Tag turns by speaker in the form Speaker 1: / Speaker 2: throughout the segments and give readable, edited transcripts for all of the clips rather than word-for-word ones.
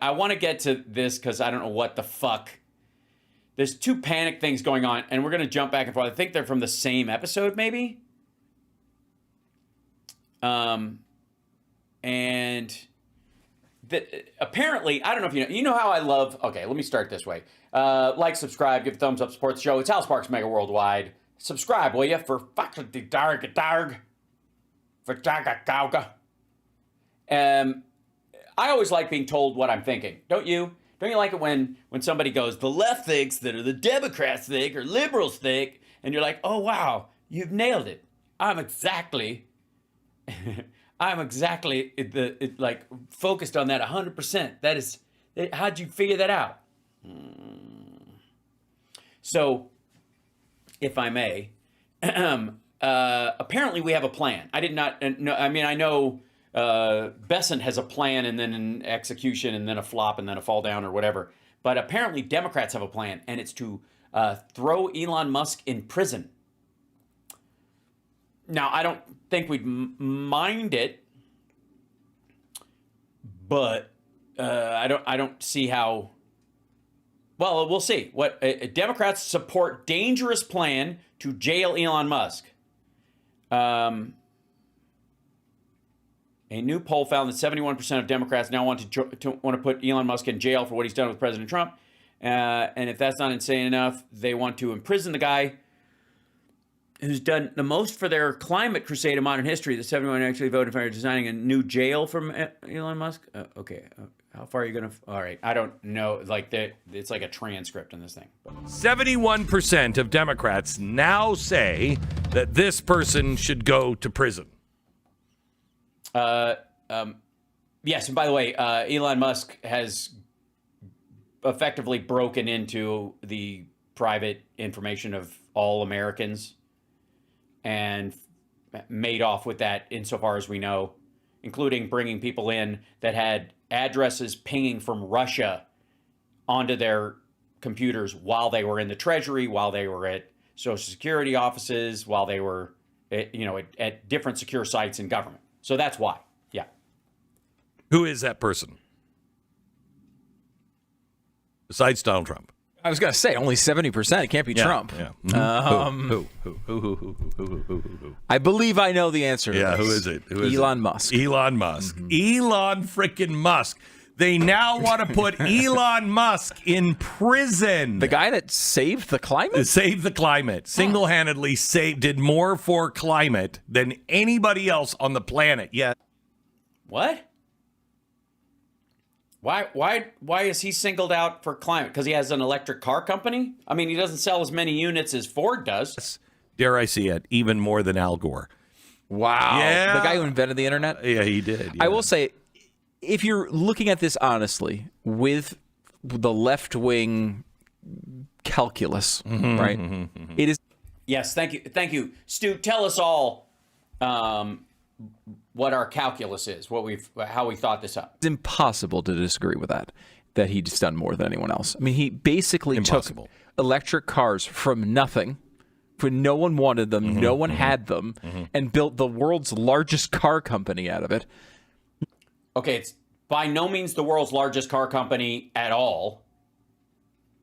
Speaker 1: I want to get to this because I don't know what the fuck. There's two panic things going on, and we're going to jump back and forth. I think they're from the same episode, maybe. And apparently, I don't know if you know how I love. Okay, let me start this way. Like, subscribe, give a thumbs up, support the show. It's Hal Sparks Mega Worldwide. Subscribe, will you? For fucking darg. For darga. I always like being told what I'm thinking. Don't you? Don't you like it when somebody goes, the left thinks that, or the Democrats think, or liberals think, and you're like, oh wow, you've nailed it. I'm exactly like focused on that 100%. That is, how'd you figure that out? So, if I may, apparently we have a plan. I did not know. I mean, I know Besant has a plan and then an execution and then a flop and then a fall down or whatever. But apparently Democrats have a plan, and it's to throw Elon Musk in prison. Now, I don't think we'd mind it, but I don't see how. Well, we'll see. What Democrats support dangerous plan to jail Elon Musk. A new poll found that 71% of Democrats now want to put Elon Musk in jail for what he's done with President Trump. And if that's not insane enough, they want to imprison the guy who's done the most for their climate crusade in modern history. The 71 actually voted for designing a new jail from Elon Musk. Okay. How far are you going to... All right. I don't know. Like it's like a transcript in this thing.
Speaker 2: 71% of Democrats now say that this person should go to prison.
Speaker 1: Yes, and by the way, Elon Musk has effectively broken into the private information of all Americans and made off with that insofar as we know, including bringing people in that had addresses pinging from Russia onto their computers while they were in the Treasury, while they were at Social Security offices, while they were, at different secure sites in government. So that's why. Yeah.
Speaker 2: Who is that person? Besides Donald Trump.
Speaker 3: I was going to say only 70%. It can't be Trump.
Speaker 2: Yeah. Who?
Speaker 3: I believe I know the answer to this.
Speaker 2: Yeah, who is it?
Speaker 3: Elon Musk.
Speaker 2: Elon Musk. Elon freaking Musk. They now want to put Elon Musk in prison.
Speaker 3: The guy that saved the climate?
Speaker 2: Saved the climate. Single-handedly did more for climate than anybody else on the planet yet.
Speaker 1: What? Why is he singled out for climate? Because he has an electric car company? I mean, he doesn't sell as many units as Ford does.
Speaker 2: Dare I see it, even more than Al Gore.
Speaker 3: Wow.
Speaker 2: Yeah.
Speaker 3: The guy who invented the internet?
Speaker 2: Yeah, he did. Yeah.
Speaker 3: I will say, if you're looking at this honestly, with the left-wing calculus, right? It is.
Speaker 1: Yes, thank you. Stu, tell us all what our calculus is, how we thought this up.
Speaker 3: It's impossible to disagree with that he's done more than anyone else. I mean, he basically took electric cars from nothing, when no one wanted them, no one had them, and built the world's largest car company out of it.
Speaker 1: Okay, it's by no means the world's largest car company at all.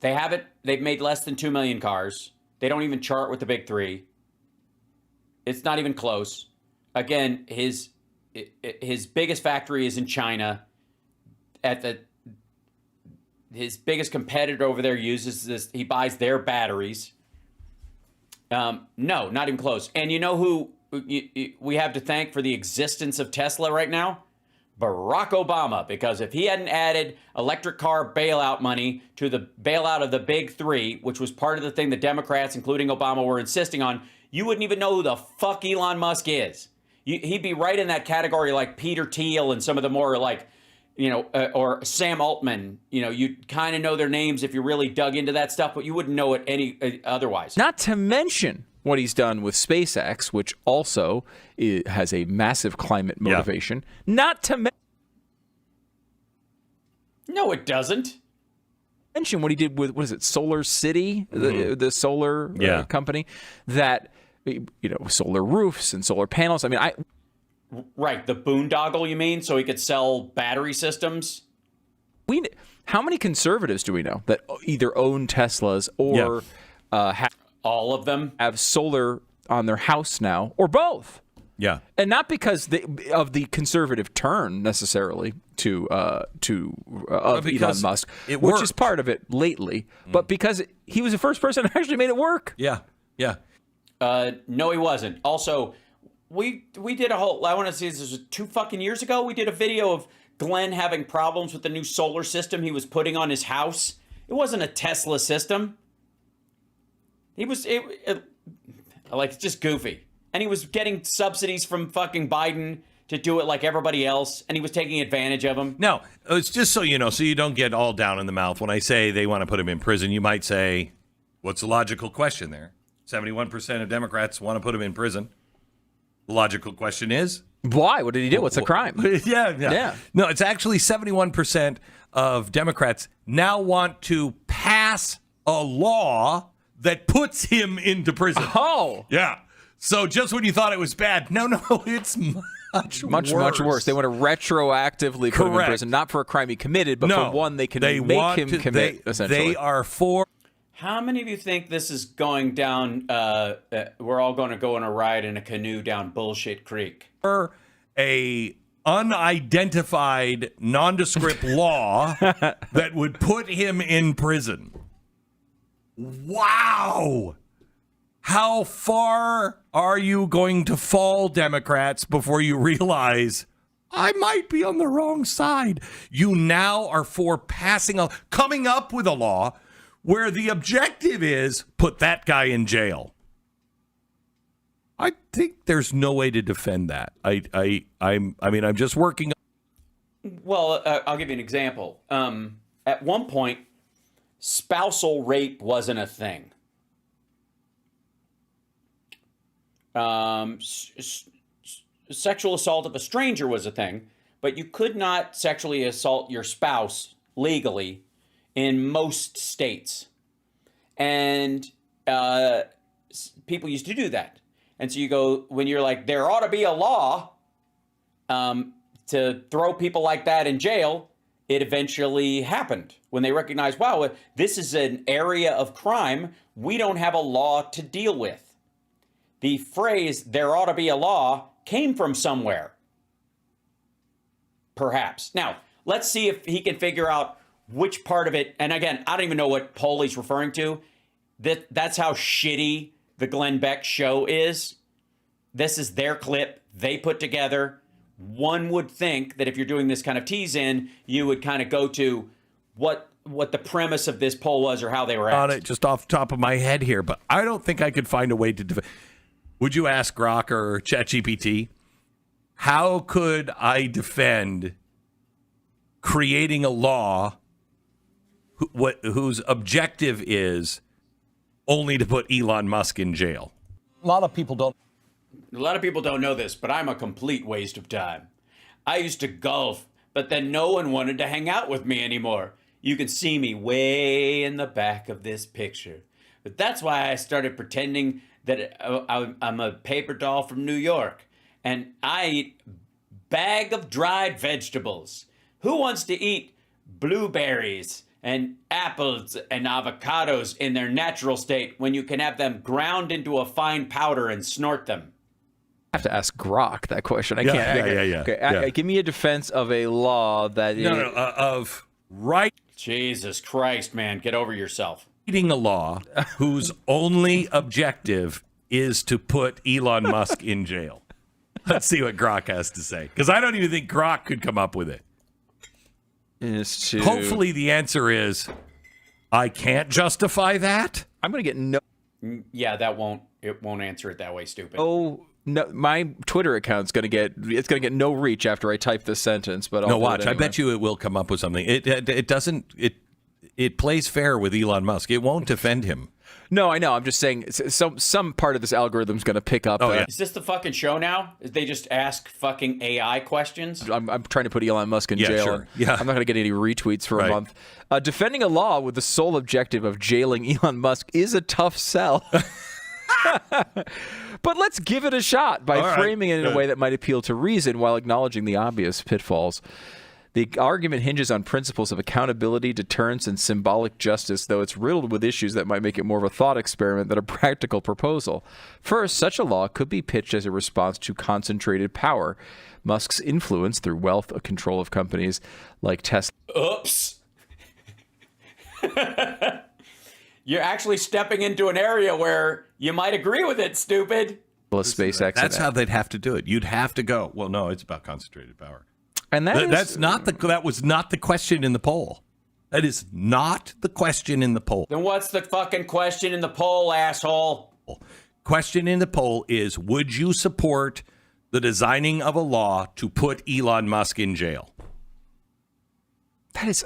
Speaker 1: They've made less than 2 million cars. They don't even chart with the big three. It's not even close. Again, his biggest factory is in China. His biggest competitor over there uses this. He buys their batteries. No, not even close. And you know who we have to thank for the existence of Tesla right now? Barack Obama, because if he hadn't added electric car bailout money to the bailout of the big three, which was part of the thing the Democrats, including Obama, were insisting on, you wouldn't even know who the fuck Elon Musk is. He'd be right in that category like Peter Thiel and some of the more like, or Sam Altman. You'd kind of know their names if you really dug into that stuff, but you wouldn't know it any otherwise.
Speaker 3: Not to mention what he's done with SpaceX, which also has a massive climate motivation. Yeah. Not to
Speaker 1: No, it doesn't.
Speaker 3: Mention what he did with, what is it, Solar City, the solar company, that, solar roofs and solar panels. I mean,
Speaker 1: Right, the boondoggle, you mean? So he could sell battery systems?
Speaker 3: How many conservatives do we know that either own Teslas or
Speaker 1: all of them
Speaker 3: have solar on their house now, or both?
Speaker 2: Yeah,
Speaker 3: and not because of the conservative turn necessarily to Elon Musk, which is part of it lately, but because he was the first person who actually made it work.
Speaker 2: Yeah.
Speaker 1: No, he wasn't. Also, we did a whole. I want to say this was 2 fucking years ago. We did a video of Glenn having problems with the new solar system he was putting on his house. It wasn't a Tesla system. He was like just goofy. And he was getting subsidies from fucking Biden to do it like everybody else, and he was taking advantage of them.
Speaker 2: No, it's just so you know, so you don't get all down in the mouth. When I say they want to put him in prison, you might say, what's the logical question there? 71% of Democrats want to put him in prison. The logical question is?
Speaker 3: Why? What did he do? What's the crime?
Speaker 2: Yeah. No, it's actually 71% of Democrats now want to pass a law that puts him into prison.
Speaker 3: Oh.
Speaker 2: Yeah. So just when you thought it was bad, no, it's much
Speaker 3: worse. They want to retroactively put him in prison, not for a crime he committed, but for one they can make him commit, essentially.
Speaker 2: They are for...
Speaker 1: How many of you think this is going down, we're all going to go on a ride in a canoe down Bullshit Creek?
Speaker 2: A unidentified, nondescript law that would put him in prison. Wow! How far are you going to fall, Democrats, before you realize I might be on the wrong side? You now are for coming up with a law where the objective is put that guy in jail. I think there's no way to defend that. I'm just working.
Speaker 1: Well, I'll give you an example. At one point, spousal rape wasn't a thing. Sexual assault of a stranger was a thing, but you could not sexually assault your spouse legally in most states. And people used to do that. And so you go, when you're like, there ought to be a law to throw people like that in jail, it eventually happened. When they recognized, wow, this is an area of crime we don't have a law to deal with. The phrase, there ought to be a law, came from somewhere. Perhaps. Now, let's see if he can figure out which part of it. And again, I don't even know what poll he's referring to. That's how shitty the Glenn Beck show is. This is their clip they put together. One would think that if you're doing this kind of tease in, you would kind of go to what the premise of this poll was or how they were
Speaker 2: on
Speaker 1: asked.
Speaker 2: it just off the top of my head here, but I don't think I could find a way to Would you ask Grok or ChatGPT, how could I defend creating a law whose objective is only to put Elon Musk in jail?
Speaker 4: A lot of people don't
Speaker 1: know this, but I'm a complete waste of time. I used to golf, but then no one wanted to hang out with me anymore. You can see me way in the back of this picture. But that's why I started pretending that I'm a paper doll from New York. And I eat bag of dried vegetables. Who wants to eat blueberries and apples and avocados in their natural state when you can have them ground into a fine powder and snort them?
Speaker 3: I have to ask Grok that question. I
Speaker 2: Yeah,
Speaker 3: can't. Okay, give me a defense of a law that
Speaker 2: of right.
Speaker 1: Jesus Christ, man, get over yourself.
Speaker 2: Reading a law whose only objective is to put Elon Musk in jail. Let's see what Grok has to say, because I don't even think Grok could come up with it. Hopefully the answer is, I can't justify that.
Speaker 3: I'm going to get no.
Speaker 1: Yeah, it won't answer it that way, stupid.
Speaker 3: Oh, no, my Twitter account's going to get no reach after I type this sentence, but I'll
Speaker 2: no,
Speaker 3: do
Speaker 2: watch.
Speaker 3: it anyway.
Speaker 2: I bet you it will come up with something. It doesn't. It plays fair with Elon Musk. It won't defend him.
Speaker 3: No, I know. I'm just saying some part of this algorithm's going to pick up.
Speaker 2: Yeah.
Speaker 1: Is this the fucking show now? They just ask fucking AI questions?
Speaker 3: I'm trying to put Elon Musk in jail.
Speaker 2: Sure. Yeah.
Speaker 3: I'm not going to get any retweets for a month. Defending a law with the sole objective of jailing Elon Musk is a tough sell. But let's give it a shot by framing it in a way that might appeal to reason while acknowledging the obvious pitfalls. The argument hinges on principles of accountability, deterrence, and symbolic justice, though it's riddled with issues that might make it more of a thought experiment than a practical proposal. First, such a law could be pitched as a response to concentrated power. Musk's influence through wealth and control of companies like Tesla.
Speaker 1: Oops. You're actually stepping into an area where you might agree with it, stupid.
Speaker 3: SpaceX.
Speaker 2: That's how they'd have to do it. You'd have to go, well, no, it's about concentrated power.
Speaker 3: And
Speaker 2: that was not the question in the poll. That is not the question in the poll.
Speaker 1: Then what's the fucking question in the poll, asshole?
Speaker 2: Question in the poll is, would you support the designing of a law to put Elon Musk in jail?
Speaker 3: That is,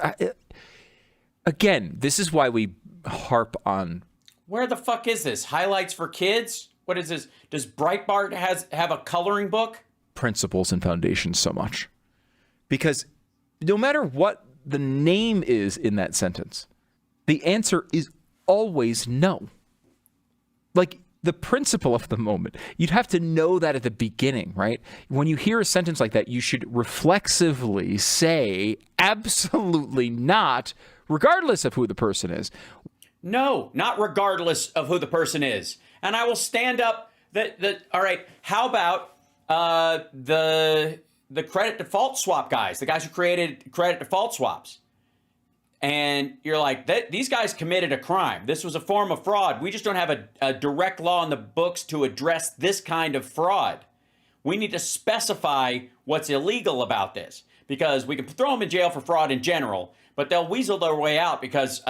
Speaker 3: again, this is why we harp on.
Speaker 1: Where the fuck is this? Highlights for kids? What is this? Does Breitbart have a coloring book?
Speaker 3: Principles and foundations so much. Because no matter what the name is in that sentence, the answer is always no. Like the principle of the moment. You'd have to know that at the beginning, right? When you hear a sentence like that, you should reflexively say absolutely not, regardless of who the person is.
Speaker 1: No, not regardless of who the person is. And I will stand up. All right, how about the credit default swap guys, the guys who created credit default swaps? And you're like, these guys committed a crime. This was a form of fraud. We just don't have a direct law in the books to address this kind of fraud. We need to specify what's illegal about this, because we can throw them in jail for fraud in general, but they'll weasel their way out because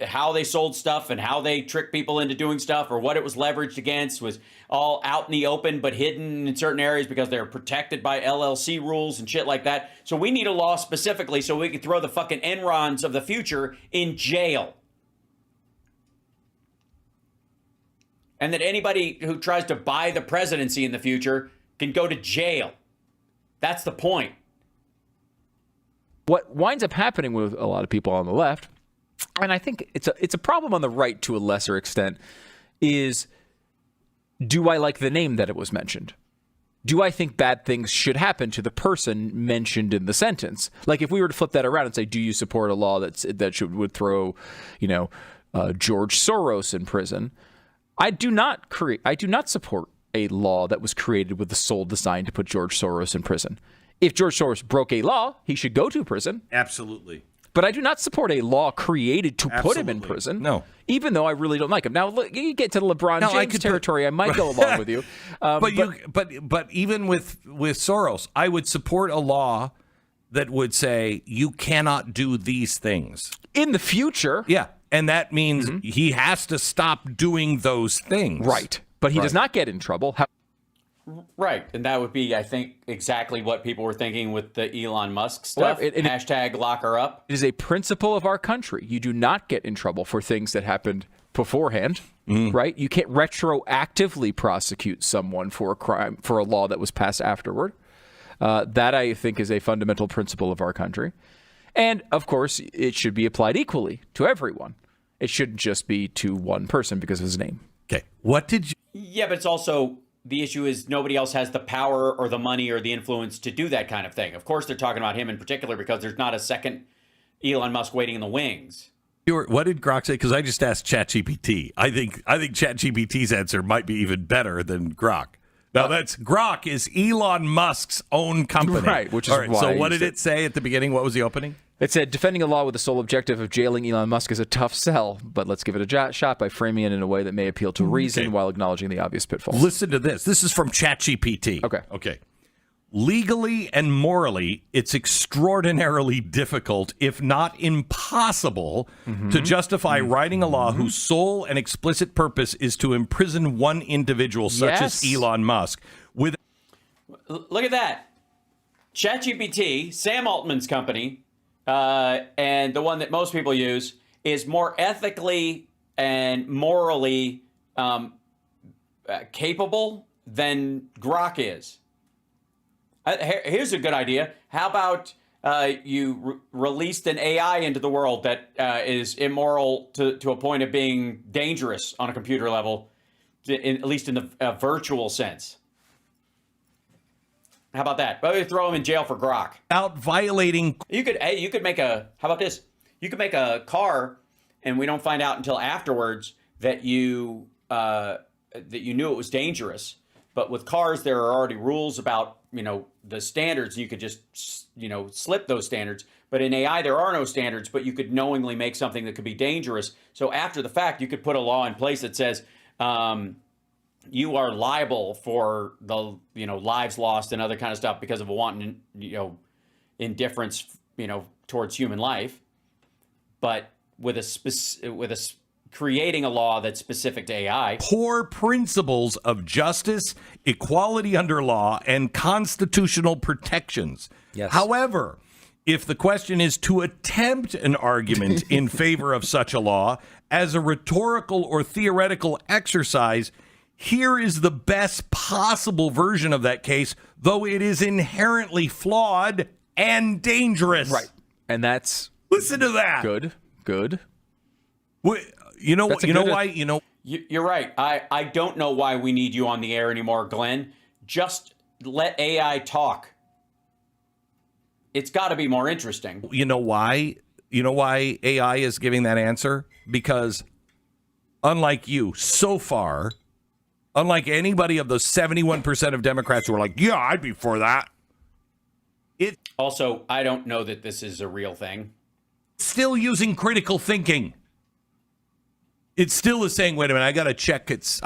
Speaker 1: how they sold stuff and how they tricked people into doing stuff, or what it was leveraged against, was all out in the open but hidden in certain areas because they're protected by LLC rules and shit like that. So we need a law specifically so we can throw the fucking Enrons of the future in jail. And that anybody who tries to buy the presidency in the future can go to jail. That's the point.
Speaker 3: What winds up happening with a lot of people on the left, and I think it's a problem on the right to a lesser extent, is, do I like the name that it was mentioned? Do I think bad things should happen to the person mentioned in the sentence? Like if we were to flip that around and say, do you support a law would throw, George Soros in prison? I do not support a law that was created with the sole design to put George Soros in prison. If George Soros broke a law, he should go to prison.
Speaker 2: Absolutely.
Speaker 3: But I do not support a law created to put him in prison.
Speaker 2: No.
Speaker 3: Even though I really don't like him. Now, look, you get to the LeBron James territory, I might go along with you.
Speaker 2: But even with Soros, I would support a law that would say you cannot do these things.
Speaker 3: In the future.
Speaker 2: Yeah. And that means he has to stop doing those things.
Speaker 3: Right. But he does not get in trouble.
Speaker 1: Right. And that would be, I think, exactly what people were thinking with the Elon Musk stuff. Hashtag lock her up.
Speaker 3: It is a principle of our country. You do not get in trouble for things that happened beforehand, right? You can't retroactively prosecute someone for a crime, for a law that was passed afterward. That, I think, is a fundamental principle of our country. And, of course, it should be applied equally to everyone. It shouldn't just be to one person because of his name.
Speaker 2: Okay. What did you...
Speaker 1: Yeah, but it's also... The issue is nobody else has the power or the money or the influence to do that kind of thing. Of course, they're talking about him in particular because there's not a second Elon Musk waiting in the wings.
Speaker 2: What did Grok say? Because I just asked ChatGPT. I think ChatGPT's answer might be even better than Grok. Now, Grok is Elon Musk's own company.
Speaker 3: Right, which is
Speaker 2: all right,
Speaker 3: why.
Speaker 2: So what did it say at the beginning? What was the opening?
Speaker 3: It said, defending a law with the sole objective of jailing Elon Musk is a tough sell, but let's give it a shot by framing it in a way that may appeal to reason while acknowledging the obvious pitfalls.
Speaker 2: Listen to this. This is from ChatGPT.
Speaker 3: Okay.
Speaker 2: Legally and morally, it's extraordinarily difficult, if not impossible, to justify writing a law whose sole and explicit purpose is to imprison one individual, such as Elon Musk.
Speaker 1: Look at that. ChatGPT, Sam Altman's company, and the one that most people use, is more ethically and morally capable than Grok is. Here's a good idea. How about you released an AI into the world that is immoral to a point of being dangerous on a computer level, at least in the virtual sense? How about that? Well, you throw him in jail for grok.
Speaker 2: Out violating.
Speaker 1: You could make a, how about this? You could make a car, and we don't find out until afterwards that you knew it was dangerous. But with cars, there are already rules about, the standards. You could just, slip those standards. But in AI, there are no standards, but you could knowingly make something that could be dangerous. So after the fact, you could put a law in place that says you are liable for the, lives lost and other kind of stuff because of a wanton, indifference, towards human life. But creating a law that's specific to AI.
Speaker 2: Core principles of justice, equality under law, and constitutional protections.
Speaker 3: Yes.
Speaker 2: However, if the question is to attempt an argument in favor of such a law as a rhetorical or theoretical exercise, here is the best possible version of that case, though it is inherently flawed and dangerous.
Speaker 3: Right. And that's...
Speaker 2: Listen to that.
Speaker 3: Good.
Speaker 1: You're right. I don't know why we need you on the air anymore, Glenn. Just let AI talk. It's got to be more interesting.
Speaker 2: You know why? You know why AI is giving that answer? Because unlike you, so far, unlike anybody of the 71% of Democrats who are like, yeah, I'd be for that.
Speaker 1: Also, I don't know that this is a real thing.
Speaker 2: Still using critical thinking. It still is saying, wait a minute, I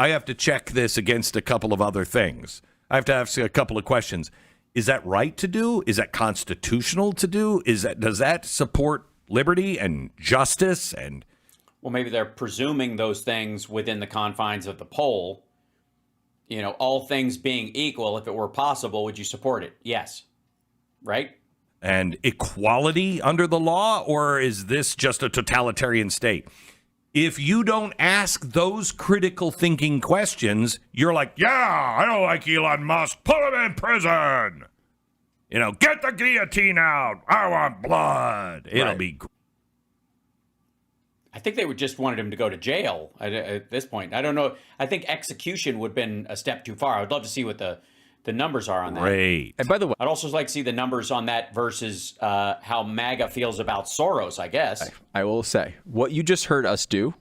Speaker 2: have to check this against a couple of other things. I have to ask a couple of questions. Is that right to do? Is that constitutional to do? Does that support liberty and justice? And
Speaker 1: well, maybe they're presuming those things within the confines of the poll. All things being equal, if it were possible, would you support it? Yes. Right?
Speaker 2: And equality under the law, or is this just a totalitarian state? If you don't ask those critical thinking questions, you're like, yeah, I don't like Elon Musk. Put him in prison. Get the guillotine out. I want blood. It'll be great.
Speaker 1: I think they would just wanted him to go to jail at this point. I don't know. I think execution would have been a step too far. I would love to see what the numbers are on that.
Speaker 2: Great.
Speaker 3: And by the way,
Speaker 1: I'd also like to see the numbers on that versus how MAGA feels about Soros, I guess.
Speaker 3: I will say, what you just heard us do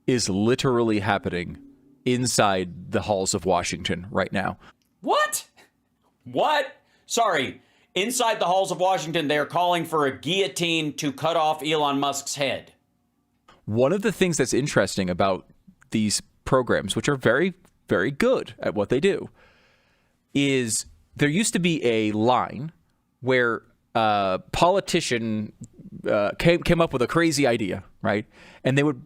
Speaker 3: is literally happening inside the halls of Washington right now.
Speaker 1: What? Sorry. Inside the halls of Washington, they're calling for a guillotine to cut off Elon Musk's head.
Speaker 3: One of the things that's interesting about these programs, which are very, very good at what they do, is there used to be a line where a politician came up with a crazy idea, right? And they would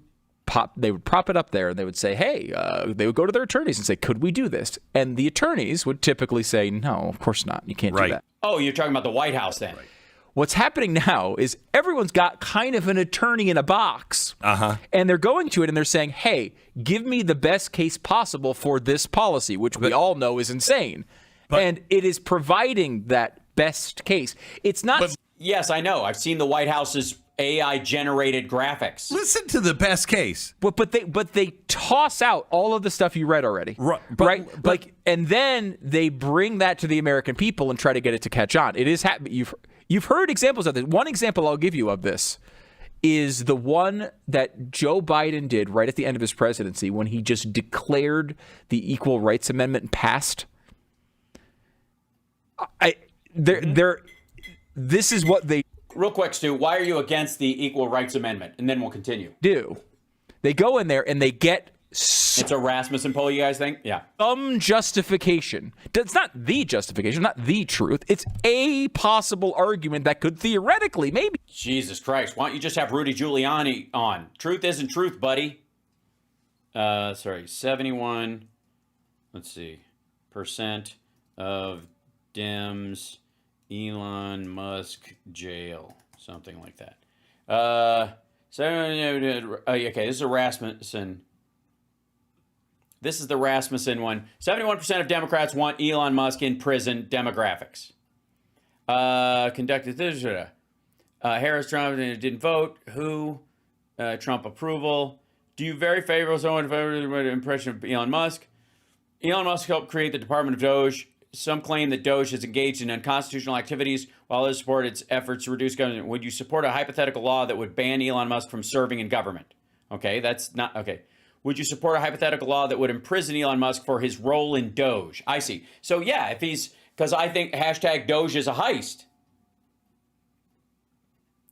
Speaker 3: prop it up there and they would say, hey, they would go to their attorneys and say, could we do this? And the attorneys would typically say, no, of course not. You can't do that.
Speaker 1: Oh, you're talking about the White House then. Right.
Speaker 3: What's happening now is everyone's got kind of an attorney in a box. And they're going to it and they're saying, hey, give me the best case possible for this policy, which we all know is insane. And it is providing that best case. It's not.
Speaker 1: Yes, I know. I've seen the White House's AI-generated graphics.
Speaker 2: Listen to the best case.
Speaker 3: But they toss out all of the stuff you read already. Right? And then they bring that to the American people and try to get it to catch on. It is happening. You've heard examples of this. One example I'll give you of this is the one that Joe Biden did right at the end of his presidency when he just declared the Equal Rights Amendment and passed. This is what they
Speaker 1: real quick, Stu. Why are you against the Equal Rights Amendment? And then we'll continue.
Speaker 3: do. They go in there and they get
Speaker 1: it's a Rasmussen poll, you guys think? Yeah.
Speaker 3: Some justification. It's not the justification, not the truth. It's a possible argument that could theoretically, maybe.
Speaker 1: Jesus Christ. Why don't you just have Rudy Giuliani on? Truth isn't truth, buddy. 71, let's see, percent of Dems, Elon Musk jail, something like that. Okay, this is a Rasmussen. This is the Rasmussen one. 71% of Democrats want Elon Musk in prison. Demographics. Conducted this. Harris, Trump didn't vote. Who? Trump approval. Do you very favorable someone favor the impression of Elon Musk? Elon Musk helped create the Department of Doge. some claim that Doge has engaged in unconstitutional activities while others support its efforts to reduce government. Would you support a hypothetical law that would ban Elon Musk from serving in government? Okay, that's not okay. Would you support a hypothetical law that would imprison Elon Musk for his role in Doge? I see. So yeah, if he's, because I think hashtag Doge is a heist.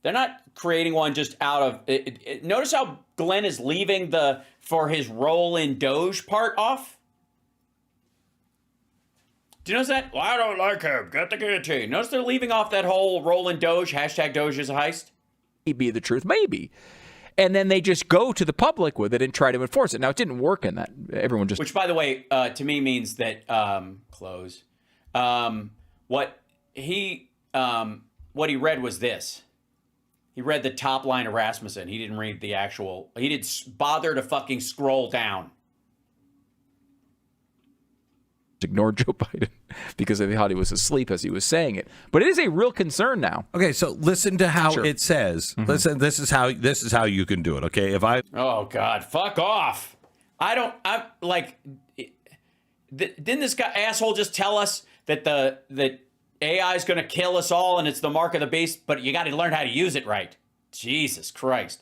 Speaker 1: They're not creating one just out of notice how Glenn is leaving the for his role in Doge part off. Do you notice that? Well, I don't like him. Get the guillotine. Notice they're leaving off that whole role in Doge. Hashtag Doge is a heist.
Speaker 3: Be the truth, maybe. And then they just go to the public with it and try to enforce it. Now, it didn't work in that. Everyone just...
Speaker 1: Which, by the way, to me means that... close. What he read was this. He read the top line of Rasmussen. He didn't read the actual... He didn't bother to fucking scroll down.
Speaker 3: Ignored Joe Biden because they thought he was asleep as he was saying it. But it is a real concern now.
Speaker 2: Okay, so listen to how it says. Mm-hmm. Listen, this is how you can do it. Okay,
Speaker 1: oh God, fuck off! I'm like, didn't this guy asshole just tell us that that AI is going to kill us all and it's the mark of the beast? But you got to learn how to use it right. Jesus Christ.